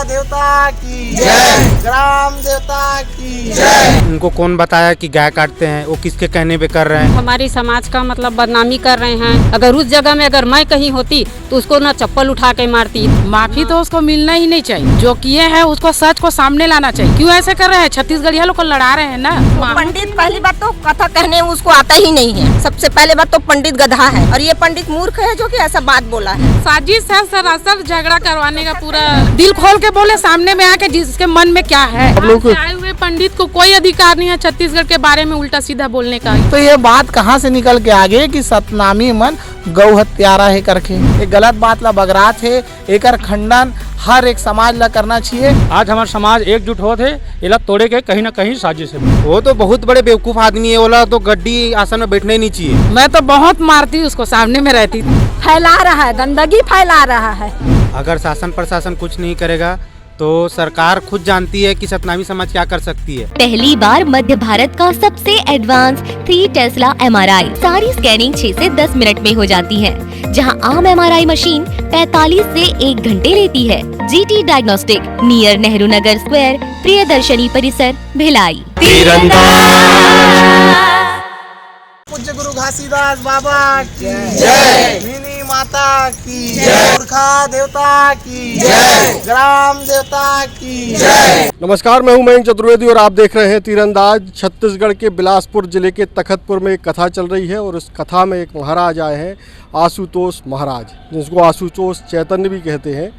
देवता की जय, ग्राम देवता की जय। उनको कौन बताया कि गाय काटते हैं, वो किसके कहने पे कर रहे हैं? हमारी समाज का मतलब बदनामी कर रहे हैं। अगर उस जगह में अगर मैं कहीं होती तो उसको ना चप्पल उठा के मारती। माफी तो उसको मिलना ही नहीं चाहिए, जो किए हैं उसको सच को सामने लाना चाहिए। क्यों ऐसे कर रहे हैं? छत्तीसगढ़िया लोग को लड़ा रहे हैं ना। पंडित पहली बात तो कथा कहने उसको आता ही नहीं है। सबसे पहले बात तो पंडित गधा है और ये पंडित मूर्ख है जो कि ऐसा बात बोला है। साजिश है सरासर झगड़ा करवाने का। पूरा दिल खोल के बोले सामने में आके जिसके मन में क्या है। आए हुए पंडित को कोई अधिकार नहीं है छत्तीसगढ़ के बारे में उल्टा सीधा बोलने का। तो ये बात कहाँ से निकल के आ गई कि सतनामी मन गौ हत्यारा है करके? ये गलत बात ला बगरात है, एकर खंडन हर एक समाज ला करना चाहिए। आज हमारा समाज एकजुट हो थे, इला तोड़े के कहीं ना कहीं साजिश है। वो तो बहुत बड़े बेवकूफ आदमी है, वाला तो गड्डी आसन में बैठना ही नहीं चाहिए। मैं तो बहुत मारती उसको, सामने में रहती। फैला रहा है, गंदगी फैला रहा है। अगर शासन प्रशासन कुछ नहीं करेगा तो सरकार खुद जानती है कि सतनामी समाज क्या कर सकती है। पहली बार मध्य भारत का सबसे एडवांस 3 टेस्ला MRI। सारी स्कैनिंग 6 से 10 मिनट में हो जाती है, जहां आम MRI मशीन 45 से 1 घंटे लेती है। GT diagnostic, near Nehru Nagar square, Priyadarshini परिसर, भिलाई। पूज्य गुरु घासीदास बाबा की जय, मिनी माता की जय, पुरखा देवता की जय, ग्राम देवता की जय। नमस्कार, मैं हूं मयंक चतुर्वेदी और आप देख रहे हैं तीरंदाज। छत्तीसगढ़ के बिलासपुर जिले के तखतपुर में एक कथा चल रही है और उस कथा में एक महाराज आए हैं, आशुतोष महाराज, जिसको आशुतोष चैतन्य भी कहते हैं।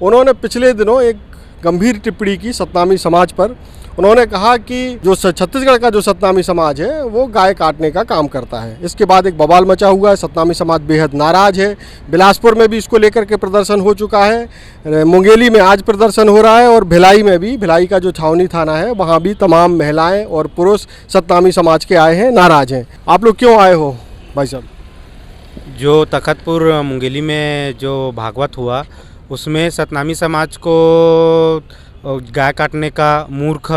उन्होंने पिछले दिनों एक गंभीर टिप्पणी की सतनामी समाज पर। उन्होंने कहा कि जो छत्तीसगढ़ का जो सतनामी समाज है वो गाय काटने का काम करता है। इसके बाद एक बवाल मचा हुआ है, सतनामी समाज बेहद नाराज है। बिलासपुर में भी इसको लेकर के प्रदर्शन हो चुका है, मुंगेली में आज प्रदर्शन हो रहा है और भिलाई में भी, भिलाई का जो छावनी थाना है वहाँ भी तमाम महिलाएं और पुरुष सतनामी समाज के आए हैं, नाराज हैं। आप लोग क्यों आए हो भाई साहब? जो तखतपुर मुंगेली में जो भागवत हुआ उसमें सतनामी समाज को गाय काटने का मूर्ख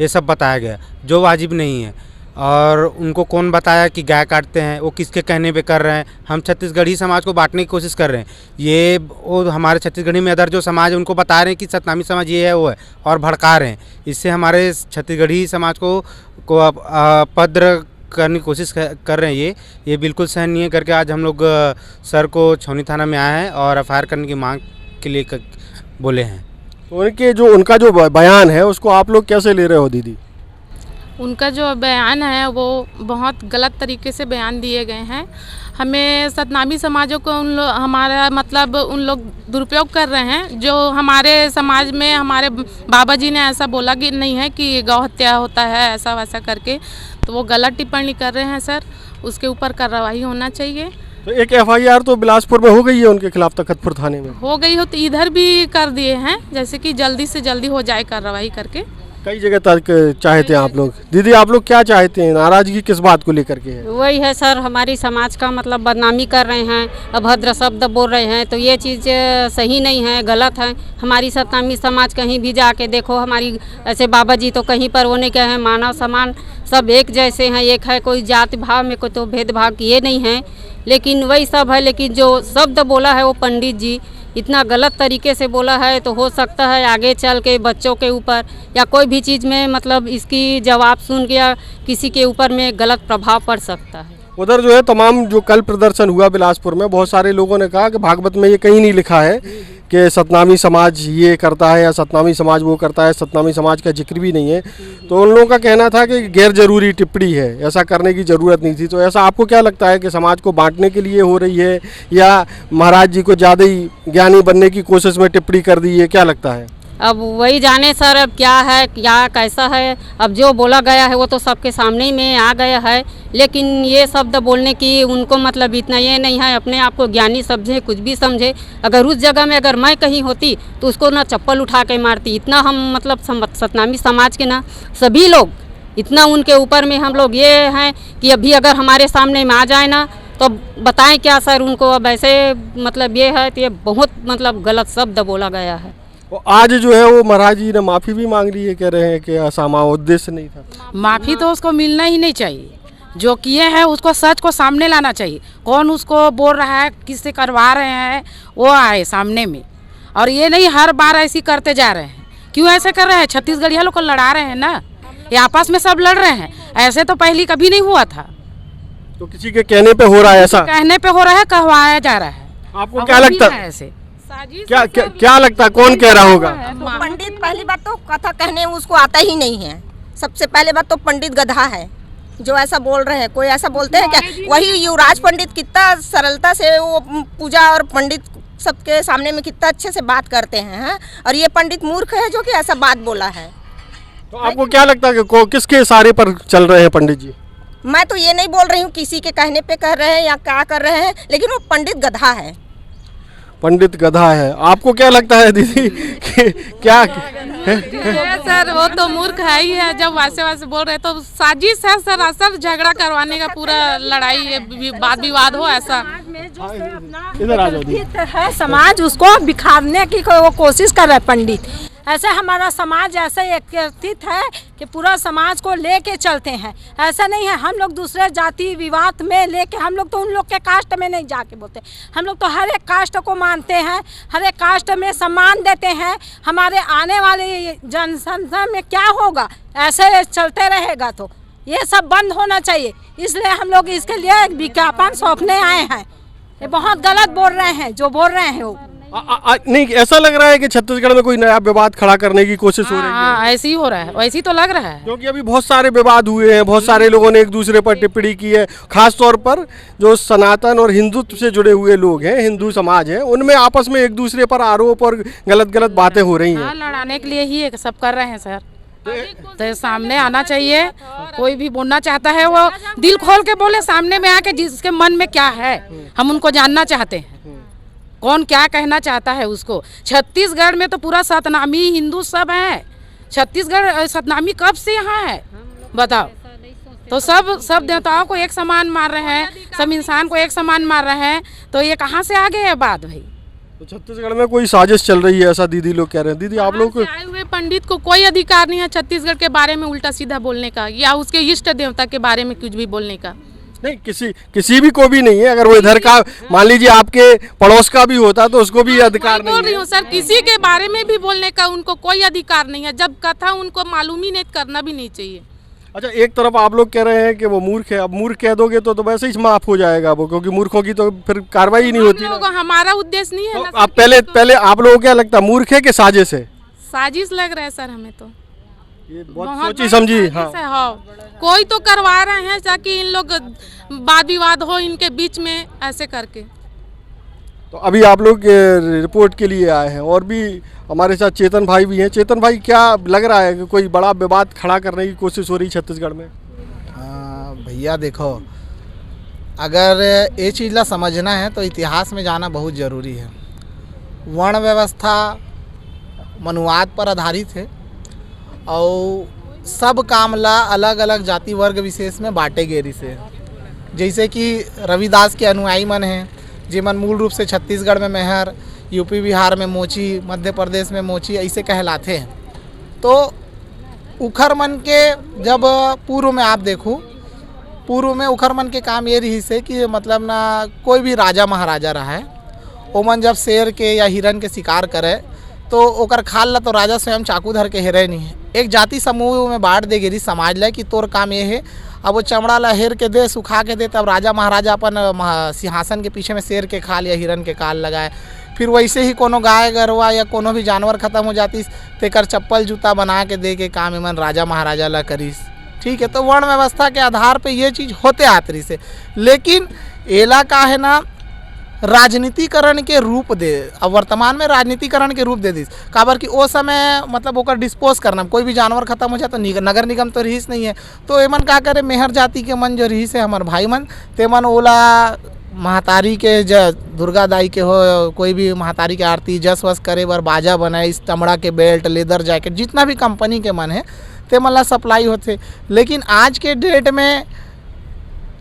ये सब बताया गया, जो वाजिब नहीं है। और उनको कौन बताया कि गाय काटते हैं, वो किसके कहने पे कर रहे हैं? हम छत्तीसगढ़ी समाज को बांटने की कोशिश कर रहे हैं। ये वो हमारे छत्तीसगढ़ी में अदर जो समाज है उनको बता रहे हैं कि सतनामी समाज ये है वो है और भड़का रहे हैं। इससे हमारे छत्तीसगढ़ी समाज को पद्र करने की कोशिश कर रहे हैं। ये बिल्कुल सहन नहीं है करके आज हम लोग सर को छावनी थाना में आए हैं और FIR करने की मांग के लिए बोले हैं। तो उनका जो बयान है उसको आप लोग कैसे ले रहे हो दीदी? उनका जो बयान है वो बहुत गलत तरीके से बयान दिए गए हैं। हमें सतनामी समाजों को हमारा मतलब उन लोग दुरुपयोग कर रहे हैं। जो हमारे समाज में हमारे बाबा जी ने ऐसा बोला कि नहीं है कि गौ हत्या होता है ऐसा वैसा करके, तो वो गलत टिप्पणी कर रहे हैं सर। उसके ऊपर कार्रवाई होना चाहिए। तो एक FIR तो बिलासपुर में हो गई है उनके खिलाफ, तखतपुर थाने में हो गई हो, तो इधर भी कर दिए हैं, जैसे कि जल्दी से जल्दी हो जाए कार्रवाई करके। कई जगह तक चाहते हैं आप लोग। दीदी आप लोग क्या चाहते हैं? नाराजगी किस बात को लेकर के है? वही है सर, हमारी समाज का मतलब बदनामी कर रहे हैं, अभद्र शब्द बोल रहे हैं, तो ये चीज़ सही नहीं है, गलत है। हमारी सतनामी समाज कहीं भी जाके देखो, हमारी ऐसे बाबा जी तो कहीं पर वो नहीं कहे हैं मानव समान सब एक जैसे हैं, एक है, कोई जाति भाव में कोई तो भेदभाव किए नहीं है, लेकिन वही सब है। लेकिन जो शब्द बोला है वो पंडित जी इतना गलत तरीके से बोला है, तो हो सकता है आगे चल के बच्चों के ऊपर या कोई भी चीज़ में मतलब इसकी जवाब सुन के या किसी के ऊपर में गलत प्रभाव पड़ सकता है। उधर जो है तमाम जो कल प्रदर्शन हुआ बिलासपुर में, बहुत सारे लोगों ने कहा कि भागवत में ये कहीं नहीं लिखा है कि सतनामी समाज ये करता है या सतनामी समाज वो करता है, सतनामी समाज का जिक्र भी नहीं है। तो उन लोगों का कहना था कि गैर जरूरी टिप्पणी है, ऐसा करने की ज़रूरत नहीं थी। तो ऐसा आपको क्या लगता है कि समाज को बांटने के लिए हो रही है या महाराज जी को ज़्यादा ही ज्ञानी बनने की कोशिश में टिप्पणी कर दी है? क्या लगता है? अब वही जाने सर, अब क्या है क्या कैसा है। अब जो बोला गया है वो तो सबके सामने ही में आ गया है, लेकिन ये शब्द बोलने की उनको मतलब इतना ये नहीं है, अपने आप को ज्ञानी समझे, कुछ भी समझे। अगर उस जगह में अगर मैं कहीं होती तो उसको ना चप्पल उठा के मारती। इतना हम मतलब सतनामी समाज के ना सभी लोग इतना उनके ऊपर में हम लोग ये हैं कि अभी अगर हमारे सामने में आ जाए ना तो बताएं क्या सर उनको। अब ऐसे मतलब ये है तो ये बहुत मतलब गलत शब्द बोला गया है। आज जो है वो महाराज जी ने माफ़ी भी मांग ली है, कह रहे हैं कि असामा उद्देश्य नहीं था। माफ़ी तो उसको मिलना ही नहीं चाहिए, जो किए हैं उसको सच को सामने लाना चाहिए। कौन उसको बोल रहा है, किससे करवा रहे हैं, वो आए सामने में। और ये नहीं हर बार ऐसी करते जा रहे हैं। क्यों ऐसे कर रहे हैं? छत्तीसगढ़िया लोग को लड़ा रहे हैं ना, ये आपस में सब लड़ रहे हैं। ऐसे तो पहले कभी नहीं हुआ था। तो किसी के कहने पे हो रहा है ऐसा? कहने पे हो रहा है, कहवाया जा रहा है। आपको क्या लगता है ऐसे? क्या लगता है कौन कह रहा होगा? तो पंडित, पहली बात तो कथा कहने उसको आता ही नहीं है। सबसे पहले बात तो पंडित गधा है जो ऐसा बोल रहे हैं। कोई ऐसा बोलते हैं क्या? वही युवराज पंडित कितना सरलता से वो पूजा और पंडित सबके सामने में कितना अच्छे से बात करते हैं, और ये पंडित मूर्ख है जो कि ऐसा बात बोला है। तो आपको क्या लगता है कि किसके इशारे पर चल रहे हैं पंडित जी? मैं तो ये नहीं बोल रही हूँ किसी के कहने पे कर रहे हैं या क्या कर रहे हैं, लेकिन वो पंडित गधा है। पंडित गधा है। आपको क्या लगता है दीदी क्या सर वो तो मूर्ख है ही है। जब वैसे बोल रहे तो साजिश है सर, असल झगड़ा करवाने का, पूरा लड़ाई वाद विवाद हो ऐसा। इधर आ जाओ। है समाज उसको बिखारने की वो कोशिश कर रहे हैं पंडित। ऐसे हमारा समाज ऐसे एकत्रित है कि पूरा समाज को लेके चलते हैं। ऐसा नहीं है हम लोग दूसरे जाति विवाद में लेके, हम लोग तो उन लोग के कास्ट में नहीं जाके बोलते। हम लोग तो हर एक कास्ट को मानते हैं, हर एक कास्ट में सम्मान देते हैं। हमारे आने वाले जनसंख्या में क्या होगा? ऐसे चलते रहेगा तो ये सब बंद होना चाहिए। इसलिए हम लोग इसके लिए एक विज्ञापन सौंपने आए हैं। ये बहुत गलत बोल रहे हैं जो बोल रहे हैं वो। नहीं, ऐसा लग रहा है कि छत्तीसगढ़ में कोई नया विवाद खड़ा करने की कोशिश हो रही है। हाँ, ऐसे ही हो रहा है, वैसे ही तो लग रहा है। क्योंकि अभी बहुत सारे विवाद हुए हैं, बहुत सारे लोगों ने एक दूसरे पर टिप्पणी की है। खास तौर पर जो सनातन और हिंदुत्व से जुड़े हुए लोग हैं, हिंदू समाज है, उनमें आपस में एक दूसरे पर आरोप और गलत बातें हो रही हैं। लड़ाने के लिए ही सब कर रहे हैं सर। तो सामने आना चाहिए। कोई भी बोलना चाहता है वो दिल खोल के बोले, सामने में आके जिसके मन में क्या है हम उनको जानना चाहते हैं। कौन क्या कहना चाहता है उसको। छत्तीसगढ़ में तो पूरा सतनामी हिंदू सब है। छत्तीसगढ़ सतनामी कब से यहाँ है बताओ? तो सब देवताओं को एक समान मार रहे हैं, सब इंसान को एक समान मार रहे हैं, तो ये कहाँ से आगे है बात भाई? तो छत्तीसगढ़ में कोई साजिश चल रही है ऐसा दीदी लोग कह रहे हैं। दीदी आप लोग को आए हुए पंडित को कोई अधिकार नहीं है छत्तीसगढ़ के बारे में उल्टा सीधा बोलने का, या उसके इष्ट देवता के बारे में कुछ भी बोलने का। नहीं, किसी भी को भी नहीं है। अगर वो इधर का मान लीजिए आपके पड़ोस का भी होता तो उसको भी अधिकार नहीं है। बोल रही हूँ सर, किसी के बारे में भी बोलने का उनको कोई अधिकार नहीं है। जब कथा उनको मालूम ही नहीं, करना भी नहीं चाहिए। अच्छा, एक तरफ आप लोग कह रहे हैं कि वो मूर्ख है। अब मूर्ख कह दोगे तो वैसे ही माफ हो जाएगा वो, क्योंकि मूर्खों की तो फिर कार्रवाई नहीं होती ना। हमारा उद्देश्य नहीं है। तो आप पहले आप लोगों को क्या लगता है, मूर्ख है कि साजिश है? साजिश लग रहा है सर हमें तो। ये बहुत सोची समझी। हाँ, कोई तो करवा रहे हैं ताकि इन लोग वाद विवाद हो इनके बीच में, ऐसे करके। तो अभी आप लोग रिपोर्ट के लिए आए हैं, और भी हमारे साथ चेतन भाई भी हैं। चेतन भाई, क्या लग रहा है कि कोई बड़ा विवाद खड़ा करने की कोशिश हो रही है छत्तीसगढ़ में? भैया देखो, अगर ये चीज़ ला समझना है तो इतिहास में जाना बहुत ज़रूरी है। वर्ण व्यवस्था मनुवाद पर आधारित है और सब काम ला अलग अलग जाति वर्ग विशेष में बांटे गेरी से। जैसे कि रविदास के अनुयायी मन हैं, जिमन मूल रूप से छत्तीसगढ़ में मेहर, यूपी बिहार में मोची, मध्य प्रदेश में मोची ऐसे कहलाते हैं। तो उखर मन के जब पूर्व में आप देखो, पूर्व में उखर मन के काम ये रही से कि मतलब ना कोई भी राजा महाराजा रहा है, ओमन जब शेर के या हिरन के शिकार करे तो ओकर खाल ला तो राजा स्वयं चाकू धर के हेरे नहीं है। एक जाति समूह में बांट दे गिरी समाज ला कि तोर काम ये है, अब वो चमड़ा ला हेर के दे, सुखा के दे, तब राजा महाराजा अपन सिंहासन के पीछे में शेर के खाल या हिरन के खाल लगाए। फिर वैसे ही कोनो गाय गरवा या कोनो भी जानवर खत्म हो जाती तेकर चप्पल जूता बना के दे के काम एमन राजा महाराजा ला करीस। ठीक है, तो वर्ण व्यवस्था के आधार पे ये चीज़ होते आतरी से, लेकिन एला का है ना राजनीतिकरण के रूप दे। अब वर्तमान में राजनीतिकरण के रूप दे दी काबर कि वो समय मतलब ओकर डिस्पोज करना, कोई भी जानवर खत्म हो जाए तो नगर निगम तो रहीस नहीं है, तो एमन का करे मेहर जाति के मन जो रहीस है हमार भाई मन, तेमन ओला महातारी के दुर्गा दाई के हो, कोई भी महातारी के आरती जस वस करे बर बाजा बनाए, चमड़ा के बेल्ट, लेदर जैकेट, जितना भी कंपनी के मन है तेमन ला सप्लाई होते। लेकिन आज के डेट में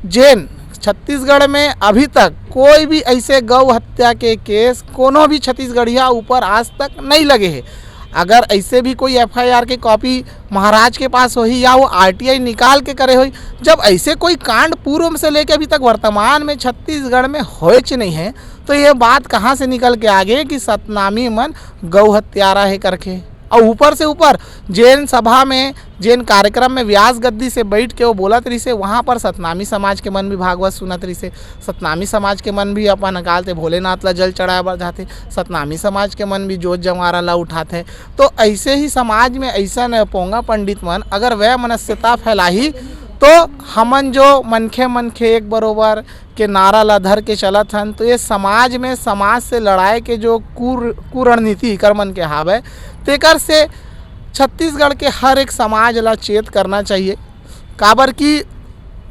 जैन छत्तीसगढ़ में अभी तक कोई भी ऐसे गौ हत्या के केस कोनो भी छत्तीसगढ़िया ऊपर आज तक नहीं लगे हैं। अगर ऐसे भी कोई एफआईआर की कॉपी महाराज के पास होई या वो आरटीआई निकाल के करे होई, जब ऐसे कोई कांड पूर्व से लेकर अभी तक वर्तमान में छत्तीसगढ़ में होच नहीं है, तो ये बात कहाँ से निकल के आ गई कि सतनामी मन गौ हत्यारा है करके। और ऊपर से ऊपर जैन सभा में, जैन कार्यक्रम में व्यास गद्दी से बैठ के वो बोलत रही से, वहाँ पर सतनामी समाज के मन भी भागवत सुनत रही से। सतनामी समाज के मन भी अपन निकालते भोलेनाथ ला जल चढ़ाए बर जाते, सतनामी समाज के मन भी जोत जवारा ला उठाते। तो ऐसे ही समाज में ऐसा न पोंगा पंडित मन अगर वह मनस्यता फैलाही तो हमन जो मनखे एक बरोबर के नारा ला धर के चलत हन, तो ये समाज में समाज से लड़ाई के जो कुरणनीति कर मन के हावे तेकर से छत्तीसगढ़ के हर एक समाज ला चेत करना चाहिए। काबर की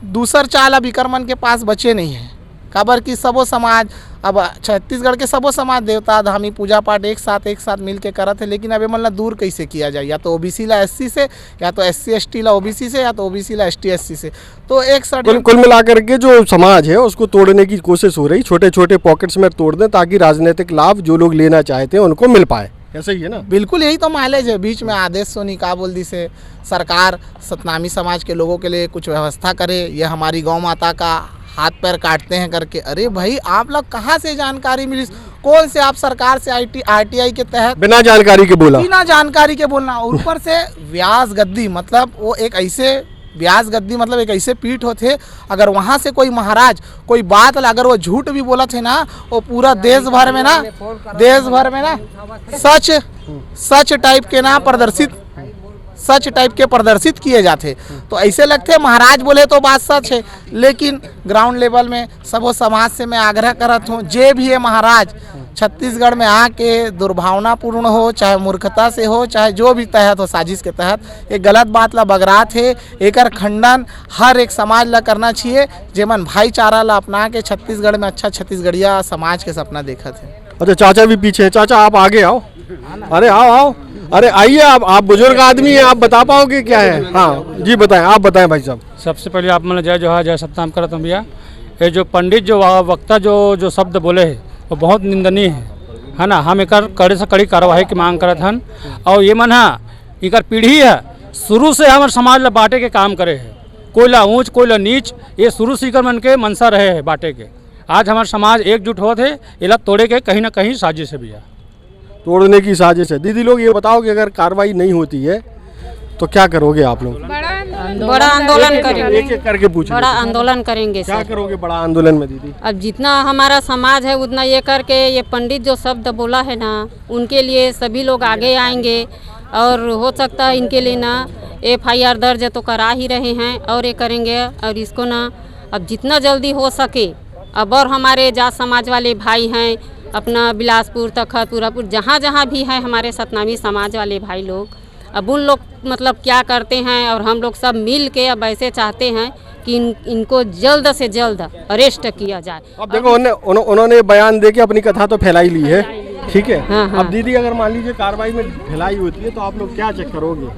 दूसर चाल अभी कर मन के पास बचे नहीं है। काबर की सबो समाज, अब छत्तीसगढ़ के सबो समाज देवता धामी पूजा पाठ एक साथ मिल के करत है, लेकिन अब मतलब दूर कैसे किया जाए, या तो ओबीसी ला एससी से, या तो एससी एसटी ला ओबीसी से, या तो ओबीसी ला एसटी एससी से। तो एक कुल मिलाकर के जो समाज है उसको तोड़ने की कोशिश हो रही, छोटे छोटे पॉकेट्स में तोड़ दें ताकि राजनीतिक लाभ जो लोग लेना चाहते हैं उनको मिल पाए। ऐसा ही है ना? बिल्कुल यही तो माइलेज है। बीच में आदेश सोनी का बोल दी से सरकार सतनामी समाज के लोगों के लिए कुछ व्यवस्था करे, ये हमारी गौ माता का हाथ पैर काटते हैं करके। अरे भाई आप लोग कहाँ से जानकारी मिली? कौन से आप सरकार से आरटीआई के तहत बिना जानकारी के बोला? बिना जानकारी के बोलना। और ऊपर से व्यास गद्दी मतलब वो एक ऐसे व्यास गद्दी मतलब एक ऐसे पीठ होते, अगर वहाँ से कोई महाराज कोई बात अगर वो झूठ भी बोला थे ना, वो पूरा देश भर में ना सच टाइप के ना प्रदर्शित किए जाते। तो ऐसे लगते महाराज बोले तो बात सच है, लेकिन ग्राउंड लेवल में सबो समाज से मैं आग्रह करत हूँ, जे भी है महाराज छत्तीसगढ़ में आके दुर्भावनापूर्ण हो, चाहे मूर्खता से हो, चाहे जो भी तहत हो साजिश के तहत, एक गलत बात ला बगरात है, एकर खंडन हर एक समाज ला करना चाहिए, जेमन भाईचारा ला अपना के छत्तीसगढ़ में अच्छा छत्तीसगढ़िया समाज के सपना देखत है। अच्छा चाचा भी पीछे हैं। चाचा आप आगे आओ। अरे आओ। अरे आइए, आप बुजुर्ग आदमी हैं, आप बता पाओगे क्या है? हाँ जी बताएं, आप बताएं भाई साहब। सबसे पहले आप मैंने जय जोहार जय सतनाम करता हूँ भैया। ये जो पंडित जो वक्ता जो शब्द बोले है वो बहुत निंदनीय है ना। हम एक कड़े से कड़ी कार्रवाई की मांग करत हन। और ये मन है इकर पीढ़ी है शुरू से हमारे समाज ला बांटे के काम करे है, कोई ला ऊँच कोई ला नीच, ये शुरू से इकर मन के मनसा रहे है बांटे के। आज हमारे समाज एकजुट होते है, ये तोड़े के कहीं ना कहीं साजिश है भैया, तोड़ने की साजिश है। दीदी लोग ये बताओ कि अगर कार्रवाई नहीं होती है तो क्या करोगे आप लोग? बड़ा आंदोलन करेंगे। एक करके पूछो। बड़ा आंदोलन करेंगे। क्या करोगे बड़ा आंदोलन में दीदी? अब जितना हमारा समाज है उतना ये करके, ये पंडित जो शब्द बोला है ना, उनके लिए सभी लोग आगे आएंगे और हो सकता है इनके लिए ना FIR दर्ज तो करा ही रहे हैं और ये करेंगे। और इसको ना अब जितना जल्दी हो सके, अब और हमारे जाट समाज वाले भाई हैं अपना बिलासपुर तखत पूरापुर जहाँ भी हैं हमारे सतनामी समाज वाले भाई लोग, अब उन लोग मतलब क्या करते हैं, और हम लोग सब मिल के अब ऐसे चाहते हैं कि इनको जल्द से जल्द अरेस्ट किया जाए। अब देखो उन्होंने बयान दे के अपनी कथा तो फैलाई ली है, ठीक है। हाँ। अब दीदी अगर मान लीजिए कार्रवाई में ढिलाई होती है तो आप लोग क्या चेक करोगे?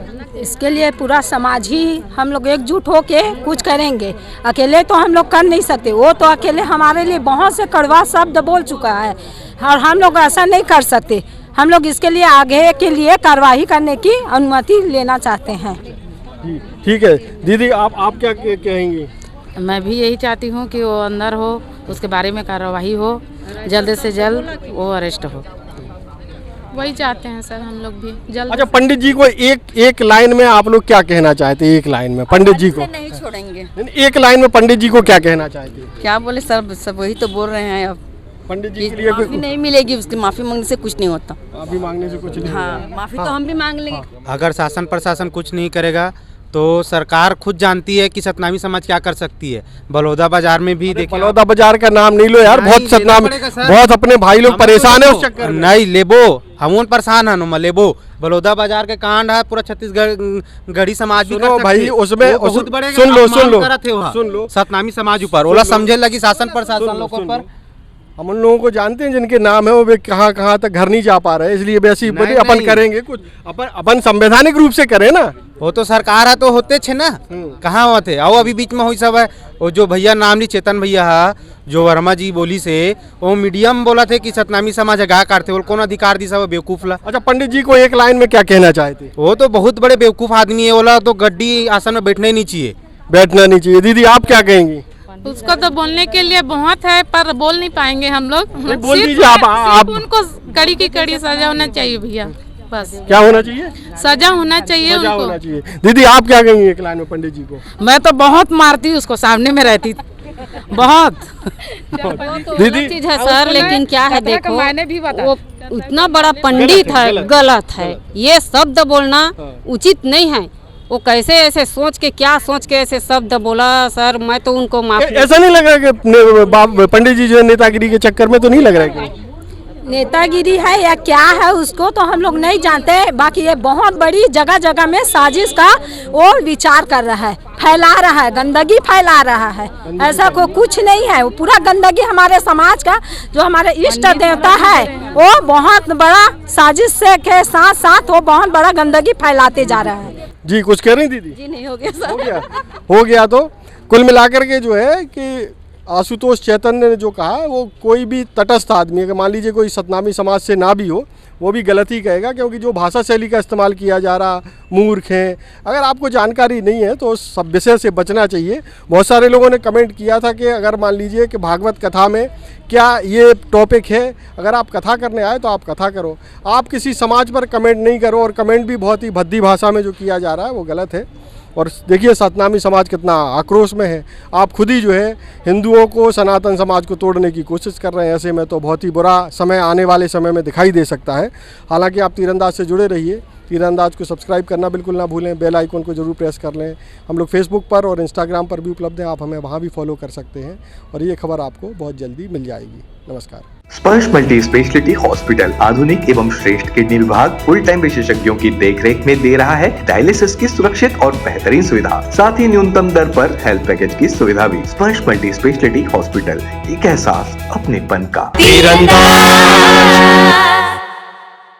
इसके लिए पूरा समाज ही हम लोग एकजुट होके कुछ करेंगे। अकेले तो हम लोग कर नहीं सकते, वो तो अकेले हमारे लिए बहुत से कड़वा शब्द बोल चुका है और हम लोग ऐसा नहीं कर सकते। हम लोग इसके लिए आगे के लिए कार्रवाई करने की अनुमति लेना चाहते हैं। ठीक है दीदी, आप क्या कहेंगी? मैं भी यही चाहती हूँ कि वो अंदर हो, उसके बारे में कार्रवाई हो, जल्द से जल्द वो अरेस्ट हो। वही चाहते हैं सर हम लोग भी जल्द। अच्छा पंडित जी को एक लाइन में आप लोग क्या कहना चाहते हैं? एक लाइन में पंडित जी को नहीं छोड़ेंगे। एक लाइन में पंडित जी को क्या कहना चाहते हैं? क्या बोले सर, सब वही तो बोल रहे हैं। अब पंडित जी के लिए माफी नहीं मिलेगी, उसकी माफी मांगने से कुछ नहीं होता। माफी मांगने से कुछ नहीं। हाँ, माफी तो हम भी मांग लेंगे। अगर शासन प्रशासन कुछ नहीं करेगा तो सरकार खुद जानती है कि सतनामी समाज क्या कर सकती है। बलौदा बाजार में भी देखिए, बलौदा बाजार का नाम नहीं लो यार, बहुत सतनामी, बहुत अपने भाई लोग परेशान है उस चक्कर में। नहीं लेबो, हम परेशान है नुमा लेबो। बलौदा बाजार के कांड है, पूरा छत्तीसगढ़ गढ़ी समाज भी सुनो भाई, उसमें बहुत बड़े सुन लो सतनामी समाज ऊपर ओला समझे लगी शासन प्रशासन लोग पर। हम उन लोगों को जानते हैं जिनके नाम है, वो वे कहाँ तक घर नहीं जा पा रहे, इसलिए वैसे ही अपन करेंगे कुछ, अपन संवैधानिक रूप से करें ना। वो तो सरकार है तो होते छे ना, कहाँ होते आओ अभी बीच में हुई सब है। वो जो भैया नाम ली चेतन भैया है, जो वर्मा जी बोली से वो मीडियम बोला थे कि सतनामी समाज गा काटते, वो कौन अधिकार दी सब बेवकूफ ला। अच्छा पंडित जी को एक लाइन में क्या कहना चाहते? वो तो बहुत बड़े बेवकूफ आदमी है, बोला तो गड्डी आसन में बैठना ही नहीं चाहिए, बैठना नहीं चाहिए। दीदी आप क्या कहेंगी? उसको तो बोलने के लिए बहुत है पर बोल नहीं पाएंगे हम लोग। बोल सिर्फ- दीजिए आप सिर्फ उनको कड़ी की कड़ी सजा होना चाहिए भैया, बस क्या होना चाहिए? सजा होना चाहिए सजा उनको। होना चाहिए। दीदी आप क्या कहेंगी एक लाइन में पंडित जी को? मैं तो बहुत मारती उसको, सामने में रहती बहुत। दीदी चीज है सर, लेकिन क्या है कथा का देखो, मायने भी बता। वो इतना बड़ा पंडित है, गलत है। ये शब्द बोलना उचित नहीं है। वो कैसे ऐसे सोच के, क्या सोच के ऐसे शब्द बोला सर, मैं तो उनको माफ ऐसा नहीं लग रहा कि पंडित जी जो है नेतागिरी के चक्कर में तो नहीं लग रहा है कि नेतागिरी है या क्या है उसको तो हम लोग नहीं जानते। बाकी ये बहुत बड़ी जगह जगह में साजिश का वो विचार कर रहा है, फैला रहा है, गंदगी फैला रहा है। ऐसा को कुछ नहीं है, वो पूरा गंदगी हमारे समाज का जो हमारे इष्ट देवता है वो बहुत बड़ा साजिश से के साथ साथ वो बहुत बड़ा गंदगी फैलाते जा रहा है। जी कुछ कह रही दीदी? जी नहीं हो गया हो सर। गया हो गया। तो कुल मिलाकर के जो है कि आशुतोष चैतन्य ने जो कहा है वो कोई भी तटस्थ आदमी, अगर मान लीजिए कोई सतनामी समाज से ना भी हो, वो भी गलत ही कहेगा, क्योंकि जो भाषा शैली का इस्तेमाल किया जा रहा मूर्ख हैं। अगर आपको जानकारी नहीं है तो उस सब विषय से बचना चाहिए। बहुत सारे लोगों ने कमेंट किया था कि अगर मान लीजिए कि भागवत कथा में क्या ये टॉपिक है, अगर आप कथा करने आए तो आप कथा करो, आप किसी समाज पर कमेंट नहीं करो। और कमेंट भी बहुत ही भद्दी भाषा में जो किया जा रहा है वो गलत है। और देखिए सतनामी समाज कितना आक्रोश में है। आप खुद ही जो है हिंदुओं को, सनातन समाज को तोड़ने की कोशिश कर रहे हैं। ऐसे में तो बहुत ही बुरा समय आने वाले समय में दिखाई दे सकता है। हालांकि आप तीरंदाज से जुड़े रहिए। तीरंदाज को सब्सक्राइब करना बिल्कुल ना भूलें, बेल आइकन को जरूर प्रेस कर लें। हम लोग फेसबुक पर और इंस्टाग्राम पर भी उपलब्ध हैं, आप हमें वहाँ भी फॉलो कर सकते हैं। और ये खबर आपको बहुत जल्दी मिल जाएगी। नमस्कार। स्पर्श मल्टी स्पेशलिटी हॉस्पिटल आधुनिक एवं श्रेष्ठ किडनी विभाग फुल टाइम विशेषज्ञों की देखरेख में दे रहा है डायलिसिस की सुरक्षित और बेहतरीन सुविधा, साथ ही न्यूनतम दर पर हेल्थ पैकेज की सुविधा भी। स्पर्श मल्टी स्पेशलिटी हॉस्पिटल, एक एहसास अपनेपन का। तीरंदाज।